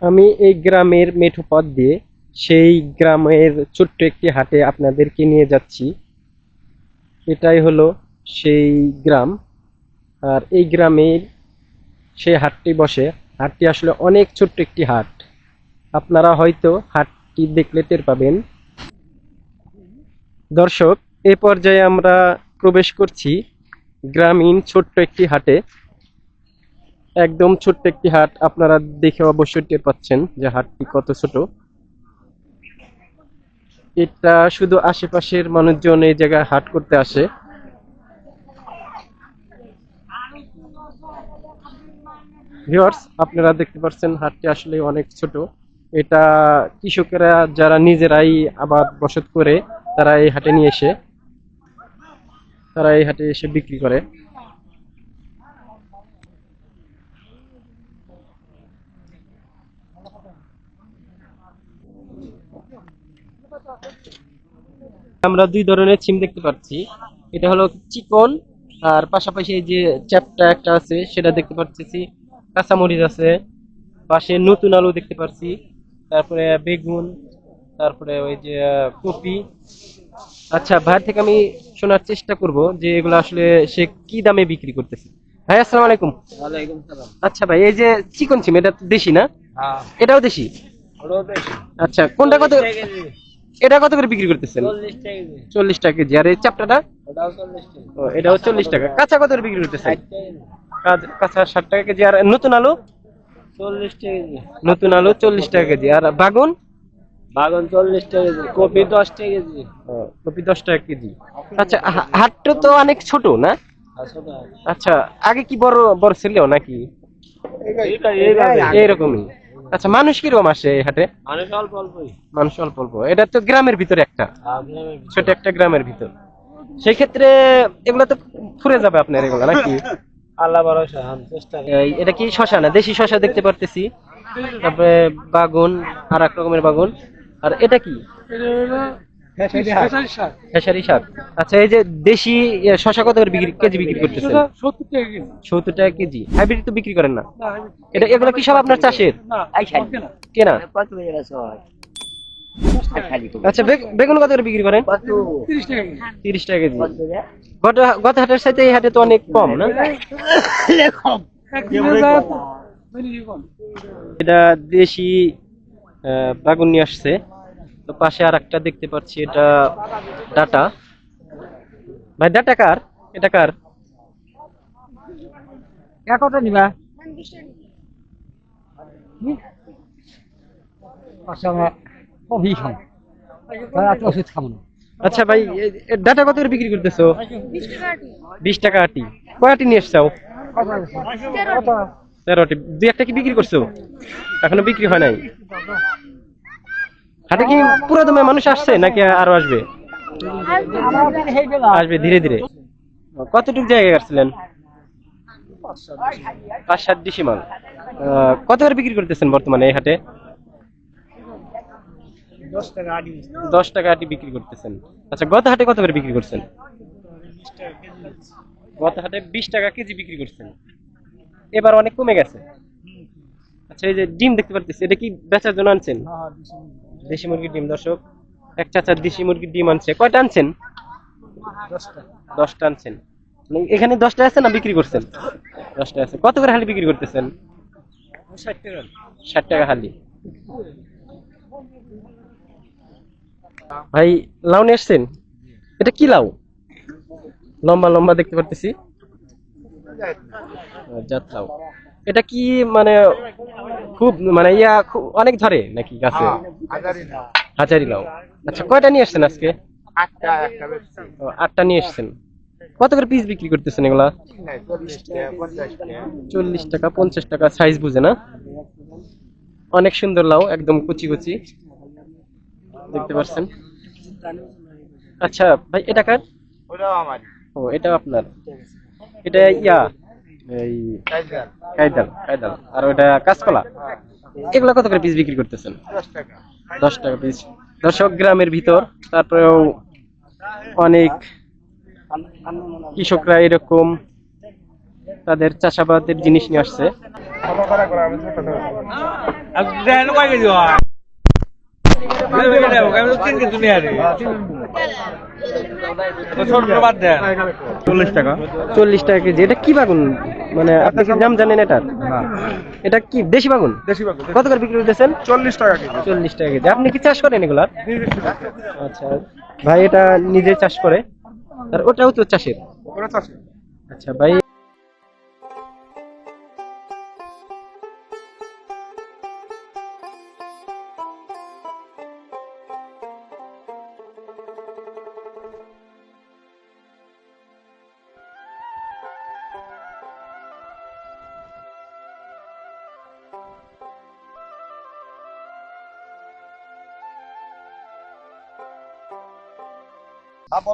আমি এই গ্রামের মেঠো পথ দিয়ে সেই গ্রামের ছোট্ট একটি হাটে আপনাদেরকে নিয়ে যাচ্ছি। এটাই হলো সেই গ্রাম। আর এই গ্রামের সেই হাটটি বসে। হাটটি আসলে অনেক ছোট্ট একটি হাট। আপনারা হয়তো হাটটি দেখলে টের পাবেন। দর্শক, এ পর্যায়ে আমরা প্রবেশ করছি গ্রামীণ ছোট্ট একটি হাটে। একদম ছোট্ট একটি হাট, আপনারা দেখে অবশ্যই টের পাচ্ছেন যে হাটটি কত ছোট। এটা শুধু আশেপাশের মানুষজন এই জায়গায় হাট করতে আসে। ভিউয়ার্স, আপনারা দেখতে পাচ্ছেন হাটটি আসলে অনেক ছোট। এটা কৃষকেরা যারা নিজেরাই আবাদ বসত করে তারা এই হাটে এসে বিক্রি করে। আমরা দুই ধরনের সিম দেখতে পাচ্ছি। এটা হলো চিকন, আর পাশাপাশি এই যে চ্যাপটা একটা আছে সেটা দেখতে পাচ্ছি। কাঁচামরিচ আছে, পাশে নতুন আলু দেখতে পাচ্ছি, তারপরে বেগুন, তারপরে ওই যে কপি। আচ্ছা, ভাইয়ের থেকে আমি শোনার চেষ্টা করব যে এগুলো আসলে সে কি দামে বিক্রি করতেছে। ভাই আসসালামু আলাইকুম। ওয়ালাইকুম সালাম। আচ্ছা ভাই, এই যে চিকন সিম, এটা তো দেশি না? হ্যাঁ, এটাও দেশি? ওটাও বেশি। আচ্ছা, কোনটা কত? 40 টাকা কেজি। এটা কত করে বিক্রি করতেছেন? 40 টাকা কেজি। 40 টাকা কেজি। আর এই চাপটাটা? ওটাও 40 টাকা। ও, এটাও 40 টাকা। কাঁচা কত করে বিক্রি করতেছেন? 60 টাকা কেজি। কাঁচা 60 টাকা কেজি। আর নতুন আলু? 40 টাকা কেজি। নতুন আলু 40 টাকা কেজি। আর বাগুন? বাগান 40 টাকা কেজি। কপি 10 টাকা কেজি। ও, কপি 10 টাকা কেজি। আচ্ছা, হাটটা তো অনেক ছোট না? আসলে আচ্ছা, আগে কি বড় বড় ছিল নাকি? এইরকমই। আচ্ছা, মানুষ কিরকম আসে এই হাটে? মানুষ অল্প অল্পই। মানুষ অল্প অল্প। এটা তো গ্রামের ভিতরে একটা, ছোট একটা গ্রামের ভিতর। সেই ক্ষেত্রে এগুলো তো ফুরে যাবে আপনার, এগুলো নাকি? আল্লাহ ভরসা, আমি চেষ্টা করি। এটা কি শশা না? দেশি শশা দেখতে পারতেছি। তারপরে বাগুন, আর এক রকমের বাগুন। আর এটা কি? খেসারি শাক। আচ্ছা, এই যে দেশি শশা কত করে কেজি বিক্রি করতেছেন? 70 টাকা কেজি। হাইব্রিড তো বিক্রি করেন না? এগুলো কি সব আপনার চাষের? কেনা? আচ্ছা, বেগুন কত করে বিক্রি করেন? 30 টাকা কেজি। গত হাটের সাথে এই হাটে তো অনেক কম না? এটা দেশি বাগুন নিয়ে আসছে। তো পাশে আর একটা দেখতে পাচ্ছি, এটা ডাটা। ভাই, ডাটা কার? এটা কার? কত নিবা? কফি খাম, ওষুধ খাবো না। আচ্ছা ভাই, ডাটা কত করে বিক্রি করতেছো? 20 টাকা আটি। কয় আটি নিয়ে এসছো? 13টি। দুই একটা কি বিক্রি করছো? এখনো বিক্রি হয় নাই। হাটে কি পুরো দমে মানুষ আসছে নাকি আরো আসবে? আসবে ধীরে ধীরে। কতটুকু জায়গায় আসছিলেন? 5-7 ডিসিমাল। কত করে বিক্রি করতেছেন বর্তমানে এই হাটে? 10 টাকা আটি বিক্রি করতেছেন। আচ্ছা, গত হাটে কত করে বিক্রি করছেন? গত হাটে 20 টাকা কেজি বিক্রি করছেন। এবার অনেক কমে গেছে। আচ্ছা, এই যে ডিম দেখতে পাচ্ছি, এটা কি বেচার জন্য আনছেন? দেশি মুরগির ডিম। দর্শক, এক চাচা দেশি মুরগির ডিম আনছে। কয়টা আনছেন? 10টা আনছেন। মানে এখানে 10টা আছে না বিক্রি করছেন? 10টা আছে। কত করে হালি বিক্রি করতেছেন? 60 টাকা হালি। ভাই, লাউ নিয়ে আসছেন? এটা কি লাউ? লম্বা লম্বা দেখতে পারতেছি। জাত লাউ। এটা কি মানে খুব মানে খুব অনেক ধরে নাকি গাছে? হাজারি লাউ। আচ্ছা, কয়টা নিয়ে আসছেন আজকে? 8টা নিয়ে এসছেন। কত করে পিস বিক্রি করতেছেন এগুলা? 40 টাকা 50 টাকা, সাইজ বুঝে না? অনেক সুন্দর লাউ, একদম কুচি কুচি দেখতে পাচ্ছেন। আচ্ছা ভাই, এটা কার? ও, এটা আপনার। এটা এই কায়দাল। আর ওটা কাঁচকলা। এগুলা কত করে পিস বিক্রি করতেছেন? 10 টাকা পিস। দর্শক, গ্রামের ভিতর, তারপরেও অনেক কৃষকরা এরকম তাদের চাষাবাদের জিনিস নিয়ে আসছে। চল্লিশ টাকা 40 টাকা কেজি। এটা কি বাগুন, মানে আপনি কি নাম জানেন এটার? এটা কি দেশি বাগুন? দেশি বাগুন কত করে বিক্রি করতেছেন? 40 টাকা কেজি 40 টাকা কেজি। আপনি কি চাষ করেন এগুলা? আচ্ছা ভাই, এটা নিজে চাষ করে, আর ওটাও তো চাষের। ওরা চাষি আচ্ছা ভাই,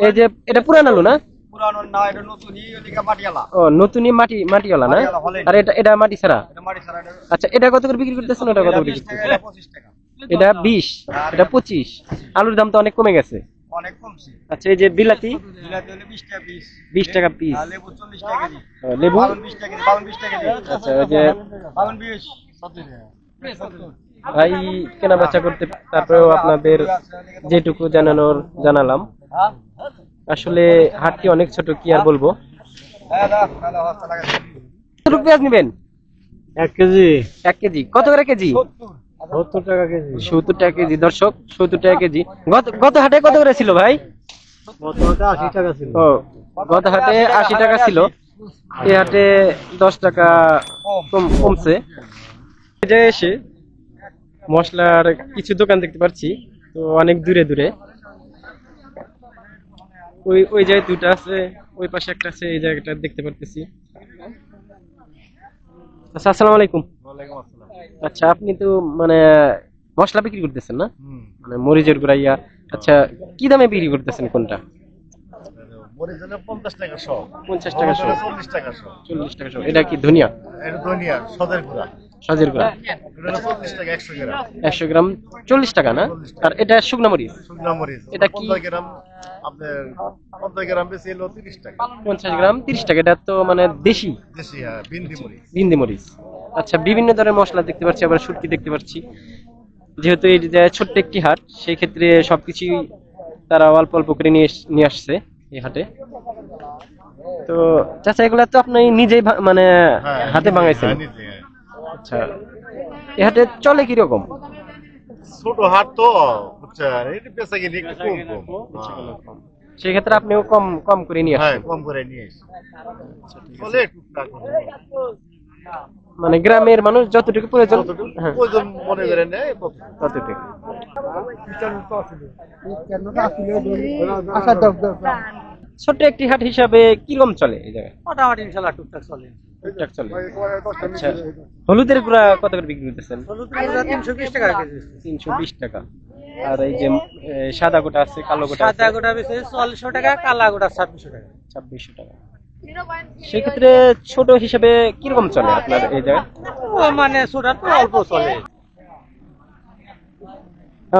এই যে এটা পুরান আলু না? পুরানো না, এটা নতুনই, ওদিকে মাটিয়ালা। ও নতুনই মাটিওয়ালা না? মাটিওয়ালা, হলে। আর এটা মাটি ছাড়া? এটা মাটি ছাড়া, এটা আচ্ছা, এটা কত করে বিক্রি করতেছেন? ওটা কত করে 20 বিক্রি টাকা, করতেছেন? এটা 25 টাকা। এটা 20, এটা 25। আলুর দাম তো অনেক কমে গেছে। অনেক কমছে। আচ্ছা, এই যে বিলাতি বিলাতি হলে 20 টাকা পিস। 20 টাকা পিস। আর লেবু 40 টাকা কেজি। লেবু? বাউন 20 টাকা কেজি, বাউন 20 টাকা কেজি। আচ্ছা, ওই যে বাউন 20, 70 ভাই কেনা বেচা করতে, তারপরেও আপনাদের যেটুকু জানালাম। আসলে হাটটি অনেক ছোট, কি আর বলবো। হ্যাঁ দাও, ভালো হস্তা লাগা। কত পেঁয়াজ নেবেন? 1 কেজি 1 কেজি কত করে কেজি? 70 টাকা কেজি। 70 টাকা কেজি। দর্শক, 70 টাকা কেজি। গত হাটে কত করে ছিল ভাই? কতটা 80 টাকা ছিল। ও, গত হাটে 80 টাকা ছিল, এই হাটে 10 টাকা কমছে। এই জায়গায় এসে মশলার কিছু দোকান দেখতে পাচ্ছি, তো অনেক দূরে দূরে। ওই জায়গায় দুটো আছে, ওই পাশে একটা আছে, এই জায়গাটা দেখতে পারতেছি। আচ্ছা, আসসালামু আলাইকুম। ওয়ালাইকুম আসসালাম। আচ্ছা, আপনি তো মানে মশলা বিক্রি করতেছেন না, মানে মরিচের গুঁড়া ইয়া। আচ্ছা, কি দামে বিক্রি করতেছেন কোনটা? মরিচ হলে 50 টাকা শো। 50 টাকা শো। 40 টাকা শো। 40 টাকা শো। এটা কি ধনিয়া? এটা ধনিয়া, সদের গুঁড়া। সাজের গুঁড়া। এটা হলো 40 টাকা 100 গ্রাম। 100 গ্রাম 40 টাকা না? আর এটা শুকনা মরিচ? শুকনা মরিচ। এটা কি? 50 গ্রাম, আপনার 50 গ্রাম বেশি হলো 30 টাকা। 50 গ্রাম 30 টাকা। এটা তো মানে দেশি দেশি, হ্যাঁ, বিন্দি মরিচ। হিন্দি মরিচ। আচ্ছা, বিভিন্ন ধরনের মশলা দেখতে পাচ্ছি, আবার শুটকি দেখতে পাচ্ছি। যেহেতু এই যে ছোট্ট একটি হাট, সেই ক্ষেত্রে সবকিছু তারা অল্প অল্প করে নিয়ে আসছে এই হাটে। তো চাচা, এগুলা তো আপনি নিজেই মানে হ্যাঁ, হাতে ভাঙাইছেন? হ্যাঁ, নিজে, হ্যাঁ। আচ্ছা, এই হাটে চলে কিরকম? ছোট হাট তো, বুঝছেন, এটা বেচা কিনে একটু কম। হ্যাঁ। সেই ক্ষেত্রে আপনিও কম কম করে নিয়ে হ্যাঁ, আসছেন। কম করে নিয়ে এসে চলে টুকটাক। মানে গ্রামের মানুষ যতটুকু প্রয়োজন, যতটুকু হ্যাঁ, প্রয়োজন মনে করে নেয় ততটুকু। ততটুকু। ছোট্ট একটি হাট হিসাবে কিরকম চলে এই জায়গায়? মোটামুটি ইনশাআল্লাহ টুকটাক চলে। টুকটাক চলে। আচ্ছা, হলুদের গুঁড়া কত করে বিক্রি করতেছেন? 320 টাকা কেজি। 320 টাকা। আর এই যে সাদা গোটা আছে, কালো গোটা আছে? সাদা গোটা বেশি 4400 টাকা, কালা গোটা 2600 টাকা। 2600 টাকা। সেক্ষেত্রে ছোট হিসাবে কিরকম চলে আপনার এই জায়গায়? ও মানে ছোটা তো অল্প চলে।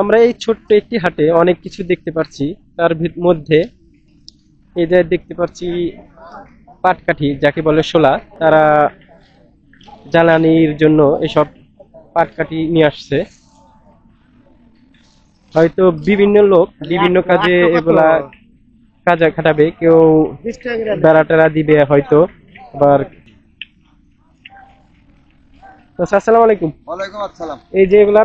আমরা এই ছোট্ট একটি হাটে অনেক কিছু দেখতে পাচ্ছি। তার মধ্যে এই যে দেখতে পাচ্ছি পাটকাঠি, যাকে বলে শোলা। তারা জ্বালানির জন্য এসব পাটকাঠি নিয়ে আসছে। হয়তো বিভিন্ন লোক বিভিন্ন কাজে এগুলা কাজে খাটাবে, কেউ বেড়া টেরা দিবে হয়তো। আবার আচ্ছা, আসসালামু আলাইকুম। ওয়ালাইকুম আসসালাম। এই যে এগুলা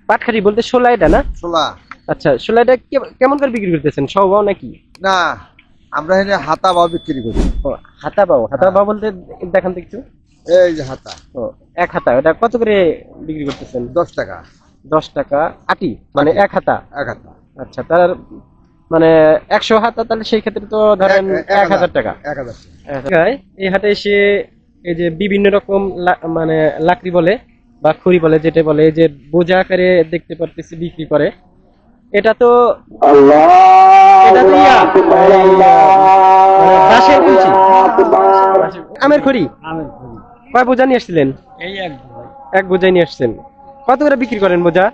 পাটকাঠি বলতে শোলা, এটা না? ছোলা আচ্ছা, শোলাটা কেমন করে বিক্রি করতেছেন? সবাও নাকি? না, আমরা এখানে হাতা বাও বিক্রি করি। ও, হাতা পাও বলতে দেখান তো একটু। এই যে হাতা, ও, এক হাতা। এটা কত করে বিক্রি করতেছেন? 10 টাকা 10 টাকা আটি, মানে এক হাতা। এক হাতা। আচ্ছা, তার মানে 100 হাতা, তাহলে সেই ক্ষেত্রে তো ধরেন 1000 টাকা। 1000 এই হাটে এসে এই যে বিভিন্ন রকম মানে লাকড়ি বলে বা খড়ি বলে, যেটা বলে, এই যে বোঝা আকারে দেখতে পারতেছি বিক্রি করে। এটা তো এটা তো ইয়া, মানে বাঁশের কুঞ্চি, আমের খড়ি। কয় বোঝা নিয়ে আসছিলেন? এই এক বোঝাই নিয়ে আসছেন। কত করে বিক্রি করেন বোঝা?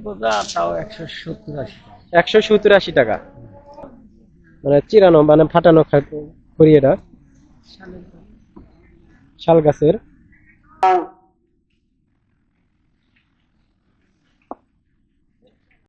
বোঝা তাও 170-80। 170-80 টাকা। মানে চিরানো, মানে ফাটানো খড়ি, এটা শাল গাছের।